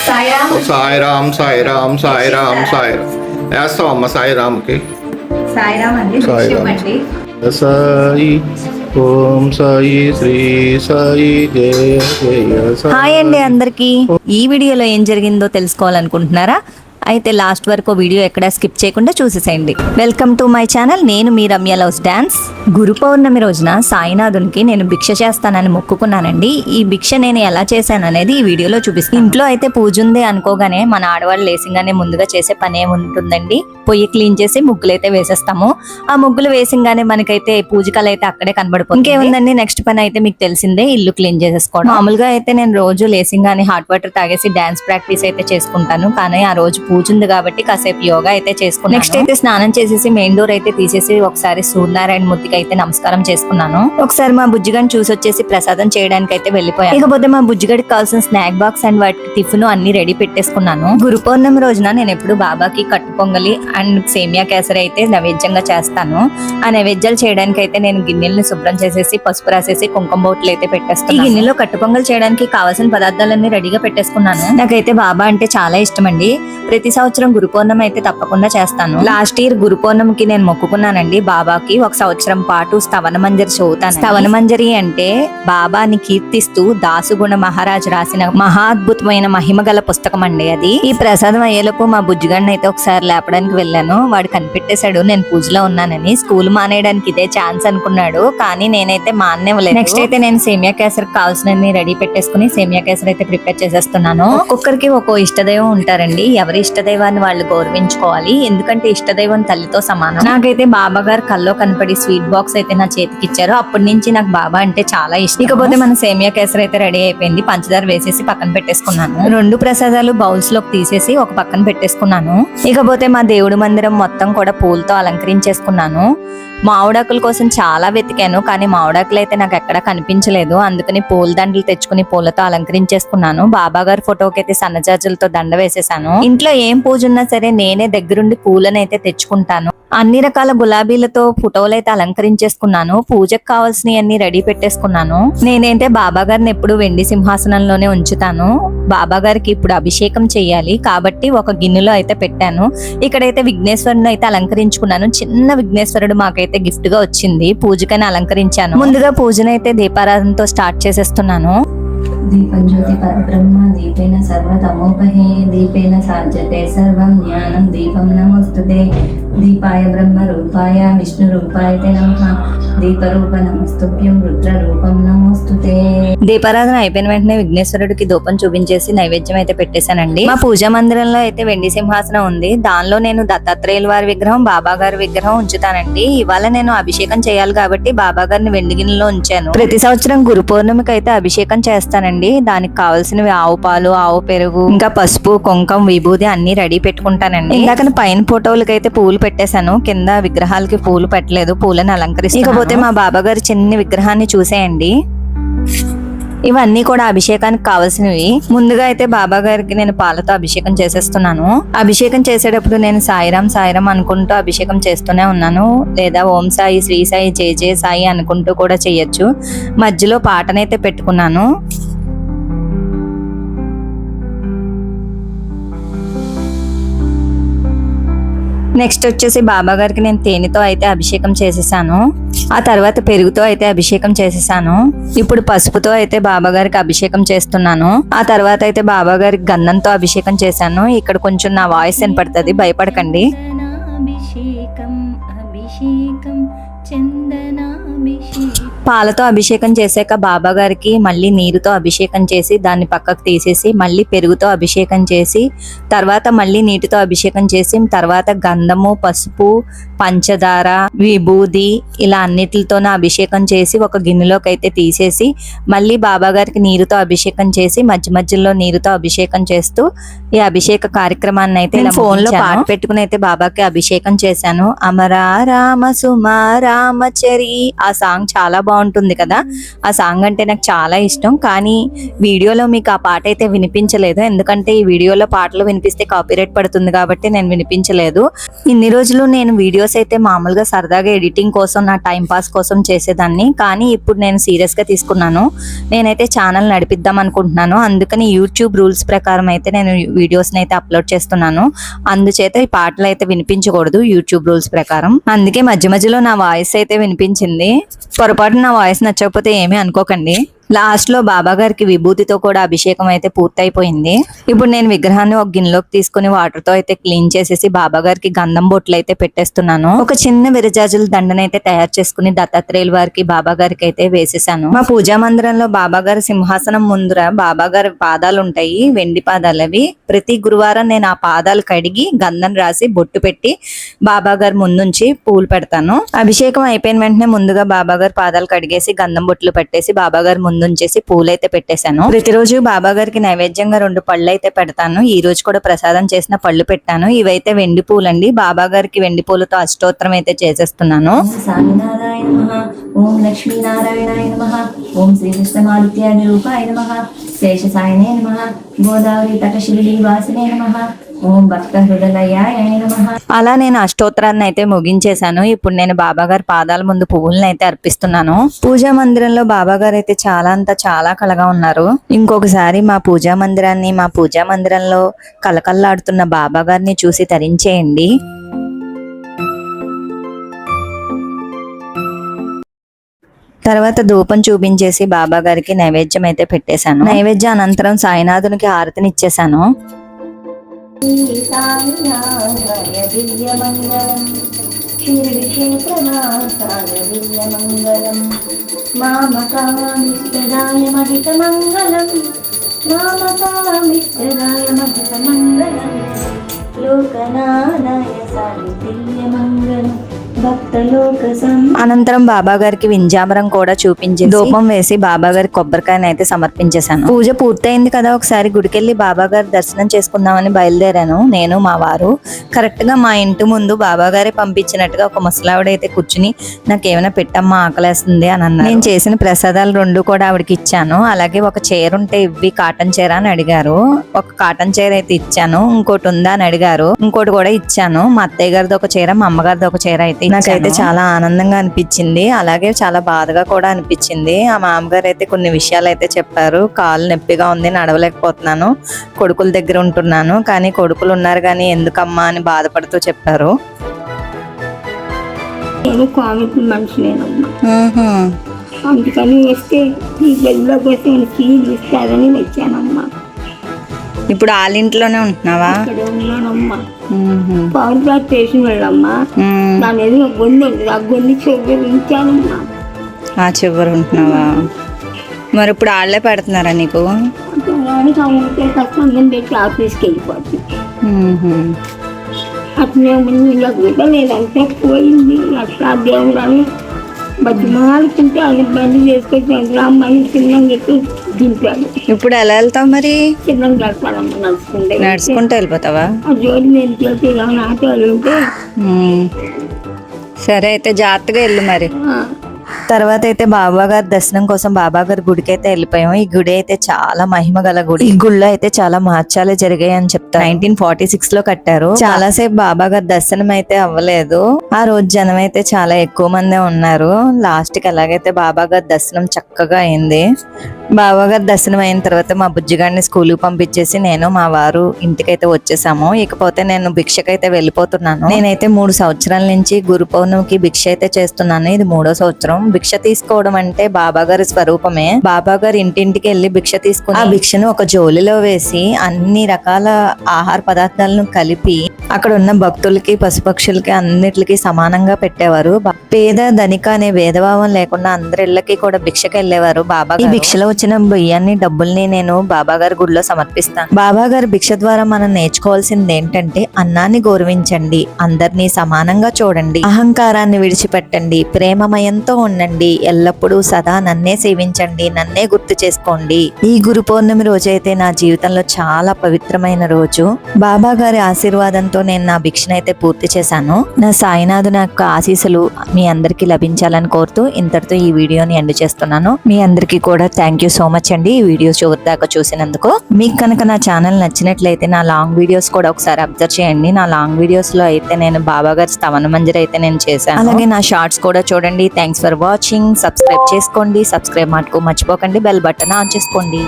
సాయిరామ్ సాయిరామ్ సాయిరామ్ సాయిరామ్ వేస్తావమ్మా సాయిరామ్కి. సాయిరామ్ అండి. సాయి ఓం సాయి శ్రీ సాయి జయ జయ సాయి. హాయ్ అండి అందరికి. ఈ వీడియోలో ఏం జరిగిందో తెలుసుకోవాలనుకుంటున్నారా? అయితే లాస్ట్ వరకు వీడియో ఎక్కడ స్కిప్ చేయకుండా చూసేసేయండి. Welcome to my channel. నేను మీ రమ్య లవ్స్ డాన్స్. గురు పౌర్ణమి రోజున సాయినాథునికి నేను భిక్ష చేస్తానని మొక్కుకున్నానండి. ఈ భిక్ష నేను ఎలా చేశాను అనేది ఈ వీడియోలో చూపిస్తాను. ఇంట్లో అయితే పూజ ఉంది అనుకోగానే మన ఆడవాళ్ళు లేసింగానే ముందుగా చేసే పని ఏముంటుందండి, పొయ్యి క్లీన్ చేసి ముగ్గులు అయితే వేసేస్తాము. ఆ ముగ్గులు వేసింగానే మనకైతే పూజకలు అయితే అక్కడే కనబడిపోతుంది. ఇంకేముందండి, నెక్స్ట్ పని అయితే మీకు తెలిసిందే, ఇల్లు క్లీన్ చేసేసుకోవడం. మామూలుగా అయితే నేను రోజు లేసింగానే హాట్ వాటర్ తాగేసి డాన్స్ ప్రాక్టీస్ అయితే చేసుకుంటాను. కానీ ఆ రోజు పూజ ఉంది కాబట్టి కాసేపు యోగా అయితే చేసుకున్నాను. నెక్స్ట్ అయితే స్నానం చేసేసి మెయిన్ డోర్ అయితే తీసేసి ఒకసారి సూర్యనారాయణ మూర్తికి అయితే నమస్కారం చేసుకున్నాను. ఒకసారి మా బుజ్జిగడిని చూసి వచ్చేసి ప్రసాదం చేయడానికి అయితే వెళ్ళిపోయాను. ఇకపోతే మా బుజ్జిగడికి కావాల్సిన స్నాక్ బాక్స్ అండ్ వాటికి టిఫిన్ అన్ని రెడీ పెట్టేసుకున్నాను. గురు పౌర్ణమి రోజున నేను ఎప్పుడు బాబాకి కట్టు పొంగలి అండ్ సేమియా కేసరి అయితే నైవేద్యంగా చేస్తాను. ఆ నైవేద్యాలు చేయడానికి అయితే నేను గిన్నెల్ని శుభ్రం చేసేసి పసుపు రాసేసి కుంకుమ బొట్లు అయితే పెట్టేస్తాను. ఈ గిన్నెలో కట్టు పొంగల్ చేయడానికి కావాల్సిన పదార్థాలన్నీ రెడీగా పెట్టేసుకున్నాను. నాకైతే బాబా అంటే చాలా ఇష్టం అండి. ప్రతి సంవత్సరం గురు పౌర్ణమి అయితే తప్పకుండా చేస్తాను. లాస్ట్ ఇయర్ గురు పౌర్ణమికి నేను మొక్కుకున్నానండి బాబాకి ఒక సంవత్సరం పాటు స్తవన మంజరి చదువుతాను. స్తవన మంజరి అంటే బాబాని కీర్తిస్తూ దాసుగుణ మహారాజ్ రాసిన మహాద్భుతమైన మహిమ గల పుస్తకం అండి అది. ఈ ప్రసాదం అయ్యేలోపు మా బుజ్జిగాడిని అయితే ఒకసారి లేపడానికి వెళ్ళాను. వాడు కనిపెట్టేశాడు నేను పూజలో ఉన్నానని. స్కూల్ మానేయడానికి ఇదే ఛాన్స్ అనుకున్నాడు, కానీ నేనైతే మానేవలేదు. నెక్స్ట్ అయితే నేను సేమియా కేసరికి కావాల్సినవి రెడీ పెట్టేసుకుని సేమియా కేసరి అయితే ప్రిపేర్ చేసేస్తున్నాను. ఒక్కొక్కరికి ఒక్కో ఇష్టదైవం ఉంటారండి. ఎవరి ఇష్టదైవాన్ని వాళ్ళు గౌరవించుకోవాలి, ఎందుకంటే ఇష్టదైవం తల్లితో సమానం. నాకైతే బాబా గారు కల్లో కనపడి స్వీట్ బాక్స్ అయితే నా చేతికి ఇచ్చారు. అప్పటి నుంచి నాకు బాబా అంటే చాలా ఇష్టం. ఇకపోతే మన సేమియా కేసరి అయితే రెడీ అయిపోయింది. పంచదార వేసేసి పక్కన పెట్టేసుకున్నాను. రెండు ప్రసాదాలు బౌల్స్ లోకి తీసేసి ఒక పక్కన పెట్టేసుకున్నాను. ఇకపోతే మా దేవుడి మందిరం మొత్తం కూడా పూలతో అలంకరించేసుకున్నాను. మామిడాకుల కోసం చాలా వెతికాను, కానీ మామిడాకులు అయితే నాకు ఎక్కడా కనిపించలేదు. అందుకని పూల దండలు తెచ్చుకుని పూలతో అలంకరించేసుకున్నాను. బాబా గారి ఫోటోకి అయితే సన్నజాజులతో దండ వేసేసాను. ఇంట్లో ఏం పూజ ఉన్నా సరే నేనే దగ్గరుండి పూలను అయితే తెచ్చుకుంటాను. అన్ని రకాల గులాబీలతో ఫోటోలు అయితే అలంకరించేసుకున్నాను. పూజకు కావాల్సినవి అన్ని రెడీ పెట్టేసుకున్నాను. నేనైతే బాబా గారిని ఎప్పుడు వెండి సింహాసనంలోనే ఉంచుతాను. బాబా గారికి ఇప్పుడు అభిషేకం చెయ్యాలి కాబట్టి ఒక గిన్నెలో అయితే పెట్టాను. ఇక్కడైతే విఘ్నేశ్వరుని అయితే అలంకరించుకున్నాను. చిన్న విఘ్నేశ్వరుడు మాకైతే గిఫ్ట్ గా వచ్చింది. పూజకని అలంకరించాను. ముందుగా పూజనైతే దీపారాధనతో స్టార్ట్ చేసేస్తున్నాను. దీపం జ్యోతి పరబ్రహ్మ దీపేన సర్వతమోపహే దీపేన సాధ్యతే సర్వం జ్ఞానం దీపం నమోస్తుతే దీపాయ బ్రహ్మ రూపాయ విష్ణు రూపాయ నమః దీపరూప నమస్తుభ్యం రుద్ర రూపం నమోస్తుతే. దీపారాధన అయిపోయిన వెంటనే విఘ్నేశ్వరుడికి ధూపం చూపించేసి నైవేద్యం అయితే పెట్టేశానండి. మా పూజా మందిరంలో అయితే వెండి సింహాసనం ఉంది. దానిలో నేను దత్తాత్రేయుల వారి విగ్రహం, బాబా గారి విగ్రహం ఉంచుతానండి. ఇవాళ నేను అభిషేకం చేయాలి కాబట్టి బాబా గారిని వెండి గిన్నెలో ఉంచాను. ప్రతి సంవత్సరం గురు పౌర్ణమికి అయితే అభిషేకం చేస్తానండి. దానికి కావాల్సినవి ఆవు పాలు, ఆవు పెరుగు, ఇంకా పసుపు, కుంకం, విభూది అన్ని రెడీ పెట్టుకుంటానండి. ఇందాక పైన ఫోటోలకి అయితే పూలు పెట్టేశాను, కింద విగ్రహాలకి పూలు పెట్టలేదు, పూలను అలంకరిస్తాను. ఇకపోతే మా బాబా గారి చిన్న విగ్రహాన్ని చూసేయండి. ఇవన్నీ కూడా అభిషేకానికి కావాల్సినవి. ముందుగా అయితే బాబా గారికి నేను పాలతో అభిషేకం చేసేస్తున్నాను. అభిషేకం చేసేటప్పుడు నేను సాయిరామ్ సాయిరామ్ అనుకుంటూ అభిషేకం చేస్తూనే ఉన్నాను, లేదా ఓం సాయి, శ్రీ సాయి, జయ జయ సాయి అనుకుంటూ కూడా చేయొచ్చు. మధ్యలో పాటనైతే పెట్టుకున్నాను. నెక్స్ట్ వచ్చేసి బాబా గారికి నేను తేనెతో అయితే అభిషేకం చేసేసాను. ఆ తర్వాత పెరుగుతో అయితే అభిషేకం చేసేసాను. ఇప్పుడు పసుపుతో అయితే బాబా గారికి అభిషేకం చేస్తున్నాను. ఆ తర్వాత అయితే బాబా గారికి గంధంతో అభిషేకం చేశాను. ఇక్కడ కొంచెం నా వాయిస్ వినపడుతుంది, భయపడకండి. పాలతో అభిషేకం చేశాక బాబా గారికి మళ్ళీ నీరుతో అభిషేకం చేసి దాన్ని పక్కకు తీసేసి మళ్ళీ పెరుగుతో అభిషేకం చేసి తర్వాత మళ్ళీ నీటితో అభిషేకం చేసి తర్వాత గంధము, పసుపు, పంచదార, విభూది ఇలా అన్నిటితోనే అభిషేకం చేసి ఒక గిన్నెలోకి అయితే తీసేసి మళ్ళీ బాబా గారికి నీరుతో అభిషేకం చేసి మధ్య మధ్యలో నీరుతో అభిషేకం చేస్తూ ఈ అభిషేక కార్యక్రమాన్ని అయితే ఫోన్ లో పాట పెట్టుకుని అయితే బాబాకి అభిషేకం చేశాను. అమరా రామ సుమ రామచరి ఆ సాంగ్ చాలా బాగుంటుంది కదా. ఆ సాంగ్ అంటే నాకు చాలా ఇష్టం, కానీ వీడియోలో మీకు ఆ పాట అయితే వినిపించలేదు. ఎందుకంటే ఈ వీడియోలో పాటలు వినిపిస్తే కాపీరైట్ పడుతుంది కాబట్టి నేను వినిపించలేదు. ఇన్ని రోజులు నేను వీడియోస్ అయితే మామూలుగా సరదాగా ఎడిటింగ్ కోసం, నా టైం పాస్ కోసం చేసేదాన్ని. కానీ ఇప్పుడు నేను సీరియస్ గా తీసుకున్నాను. నేనైతే ఛానల్ నడిపిద్దాం అనుకుంటున్నాను. అందుకని యూట్యూబ్ రూల్స్ ప్రకారం అయితే నేను వీడియోస్ అయితే అప్లోడ్ చేస్తున్నాను. అందుచేత ఈ పాటలు అయితే వినిపించకూడదు యూట్యూబ్ రూల్స్ ప్రకారం. అందుకే మధ్య మధ్యలో నా వాయిస్ అయితే వినిపించింది. పొరపాటు నా వాయిస్ నచ్చకపోతే ఏమీ అనుకోకండి. లాస్ట్ లో బాబా గారికి విభూతితో కూడా అభిషేకం అయితే పూర్తయిపోయింది. ఇప్పుడు నేను విగ్రహాన్ని ఒక గిన్నెలోకి తీసుకుని వాటర్ తో అయితే క్లీన్ చేసేసి బాబా గారికి గంధం బొట్లు అయితే పెట్టేస్తున్నాను. ఒక చిన్న విరజాజుల దండన అయితే తయారు చేసుకుని దత్తాత్రేయుల వారికి, బాబా గారికి అయితే వేసేసాను. మా పూజా మందిరంలో బాబా గారి సింహాసనం ముందర బాబా గారి పాదాలు ఉంటాయి, వెండి పాదాలు. అవి ప్రతి గురువారం నేను ఆ పాదాలు కడిగి గంధం రాసి బొట్టు పెట్టి బాబా గారి ముందుంచి పూలు పెడతాను. అభిషేకం అయిపోయిన వెంటనే ముందుగా బాబా గారి పాదాలు కడిగేసి గంధం బొట్లు పెట్టేసి బాబా గారి ముందుంచేసి పూలైతే పెట్టేశాను. ప్రతిరోజు బాబా గారికి నైవేద్యంగా 2 పళ్ళు అయితే పెడతాను. ఈ రోజు కూడా ప్రసాదం చేసిన పళ్ళు పెట్టాను. ఇవైతే వెండి పూలండి. బాబా గారికి వెండి పూలతో అష్టోత్తరం అయితే చేసేస్తున్నాను. సాయినారాయణ నమః, ఓం లక్ష్మీనారాయణాయ నమః, ఓం శ్రీకృష్ణమాదిత్యాది రూపాయ నమః, శేషసాయనే నమః, గోదావరి తటశిలి వాసినే నమః, ఓం భక్త హృదయాయ నమః. అలా నేను అష్టోత్తరాన్ని అయితే ముగించేశాను. ఇప్పుడు నేను బాబా గారి పాదాల ముందు పువ్వులను అయితే అర్పిస్తున్నాను. పూజా మందిరంలో బాబా గారు అయితే చాలా కళగా ఉన్నారు. ఇంకొకసారి మా పూజా మందిరంలో కలకల్లాడుతున్న బాబా గారిని చూసి తరించేయండి. తర్వాత ధూపం చూపించేసి బాబా గారికి నైవేద్యం అయితే పెట్టేశాను. నైవేద్య అనంతరం సాయినాథునికి హారతినిచ్చేశాను. సాయినాథాయ దివ్యమంగళం, క్షీరక్షేత్రవాసాయ దివ్యమంగళం, మామకామిష్టదాయ మహితమంగళం, మామకామిష్టదాయ మహితమంగళం, లోకనాథాయ సాయి దివ్యమంగళం, అనంతరం బాబా గారికి వింజామరం కూడా చూపించి ధూపం వేసి బాబా గారి కొబ్బరికాయని అయితే సమర్పించేశాను. పూజ పూర్తయింది కదా, ఒకసారి గుడికెళ్ళి బాబా గారి దర్శనం చేసుకుందామని బయలుదేరాను. నేను మా వారు కరెక్ట్ గా మా ఇంటి ముందు బాబా గారే పంపించినట్టుగా ఒక ముసలావిడైతే కూర్చుని నాకేమైనా పెట్టమ్మా ఆకలేస్తుంది అని అన్నారు. నేను చేసిన ప్రసాదాలు 2 కూడా ఆవిడకి ఇచ్చాను. అలాగే ఒక చీర ఉంటే ఇవ్వి, కాటన్ చీర అని అడిగారు. ఒక కాటన్ చీర అయితే ఇచ్చాను. ఇంకోటి ఉందా అని అడిగారు. ఇంకోటి కూడా ఇచ్చాను. మా అత్తయ్య గారిది ఒక చీర, మా అమ్మగారిది ఒక చీర అయితే నాకైతే చాలా ఆనందంగా అనిపించింది. అలాగే చాలా బాధగా కూడా అనిపించింది. ఆ మామగారు అయితే కొన్ని విషయాలు అయితే చెప్పారు. కాలు నొప్పిగా ఉంది, నడవలేకపోతున్నాను, కొడుకుల దగ్గర ఉంటున్నాను, కానీ కొడుకులు ఉన్నారు కానీ ఎందుకమ్మా అని బాధపడుతూ చెప్పారు. నేను కామిక్ మనిషినేనమ్మా, అందుకని వస్తే ఈ గదిలోకి వస్తే సీట్లు ఇస్తారని వచ్చానమ్మా. ఇప్పుడు వాళ్ళ ఇంట్లోనే ఉంటున్నావా? ఇక్కడ ఉన్నానమ్మా. పవర్ ప్లాట్ స్టేషన్ వెళ్ళమ్మా, దాని ఏదో గొంతు ఉంటుంది, ఆ గొంతు చివరి ఉంచానమ్మా. ఆ చివరి ఉంటున్నావా? మరి ఇప్పుడు వాళ్ళే పెడుతున్నారా నీకు? ఉంటే కష్టం పెట్టి ఆఫీస్కి వెళ్ళిపోతుంది. అట్లే ముందు ఇలా కూడా లేదంటే పోయింది. అట్లా దేవుడు అని బతిమాలుకుంటే అది బండి చేసుకొచ్చి అమ్మాయి చిన్నం చెప్పి దింపాడు. ఇప్పుడు ఎలా వెళ్తావు మరి? చిన్నం గడపాలమ్మా, నడుచుకుంటూ వెళ్ళిపోతావా? ఆ జోడి నేను చేసి ఆటోలు ఉంటే. సరే అయితే జాగ్రత్తగా వెళ్ళు మరి. తర్వాత అయితే బాబా గారి దర్శనం కోసం బాబా గారి గుడికి అయితే వెళ్ళిపోయాం. ఈ గుడి అయితే చాలా మహిమ గల గుడి. ఈ గుడిలో అయితే చాలా మహత్యాలు జరిగాయి అని చెప్తారు. 1946 లో కట్టారు. చాలా సేపు బాబా గారి దర్శనం అయితే అవ్వలేదు. ఆ రోజు జనం అయితే చాలా ఎక్కువ మందే ఉన్నారు. లాస్ట్ కి ఎలాగైతే బాబా గారి దర్శనం చక్కగా అయింది. బాబా గారి దర్శనం అయిన తర్వాత మా బుజ్జిగాడిని స్కూల్ కి పంపించేసి నేను మా వారు ఇంటికైతే వచ్చేసాము. ఇకపోతే నేను భిక్షకైతే వెళ్ళిపోతున్నాను. నేనైతే 3 సంవత్సరాల నుంచి గురు పౌర్ణమికి భిక్ష అయితే చేస్తున్నాను. ఇది 3వ సంవత్సరం. భిక్ష తీసుకోవడం అంటే బాబా గారి స్వరూపమే. బాబా గారు ఇంటింటికి వెళ్ళి భిక్ష తీసుకుని ఆ భిక్షను ఒక జోలిలో వేసి అన్ని రకాల ఆహార పదార్థాలను కలిపి అక్కడ ఉన్న భక్తులకి, పశుపక్షులకి అన్నిటికి సమానంగా పెట్టేవారు. పేద ధనిక అనే భేదభావం లేకుండా అందరి ఇళ్ళకి కూడా భిక్షకి వెళ్ళేవారు బాబా. ఈ భిక్షలో వచ్చిన బియ్యాన్ని, డబ్బుల్ని నేను బాబా గారి గుడిలో సమర్పిస్తాను. బాబా గారి భిక్ష ద్వారా మనం నేర్చుకోవాల్సింది ఏంటంటే అన్నాన్ని గౌరవించండి, అందరినీ సమానంగా చూడండి, అహంకారాన్ని విడిచిపెట్టండి, ప్రేమమయంతో ఉండండి, ఎల్లప్పుడూ సదా నన్నే సేవించండి, నన్నే గుర్తు చేసుకోండి. ఈ గురు పౌర్ణమి రోజు అయితే నా జీవితంలో చాలా పవిత్రమైన రోజు. బాబా గారి ఆశీర్వాదంతో దాంతో నేను నా భిక్షను అయితే పూర్తి చేశాను. నా సాయినాథు నాకు ఆశీస్సులు మీ అందరికీ లభించాలని కోరుతూ ఇంతటితో ఈ వీడియోని ఎండ్ చేస్తున్నాను. మీ అందరికీ కూడా థ్యాంక్ యూ సో మచ్ అండి ఈ వీడియో చివరి దాకా చూసినందుకు. మీకు కనుక నా ఛానల్ నచ్చినట్లయితే నా లాంగ్ వీడియోస్ కూడా ఒకసారి అబ్జర్వ్ చేయండి. నా లాంగ్ వీడియోస్ లో అయితే నేను బాబా గారి స్తవన మంజరి అయితే నేను చేశాను. అలాగే నా షార్ట్స్ కూడా చూడండి. Thanks for watching. సబ్స్క్రైబ్ చేసుకోండి. సబ్స్క్రైబ్ మటుకు మర్చిపోకండి. బెల్ బటన్ ఆన్ చేసుకోండి.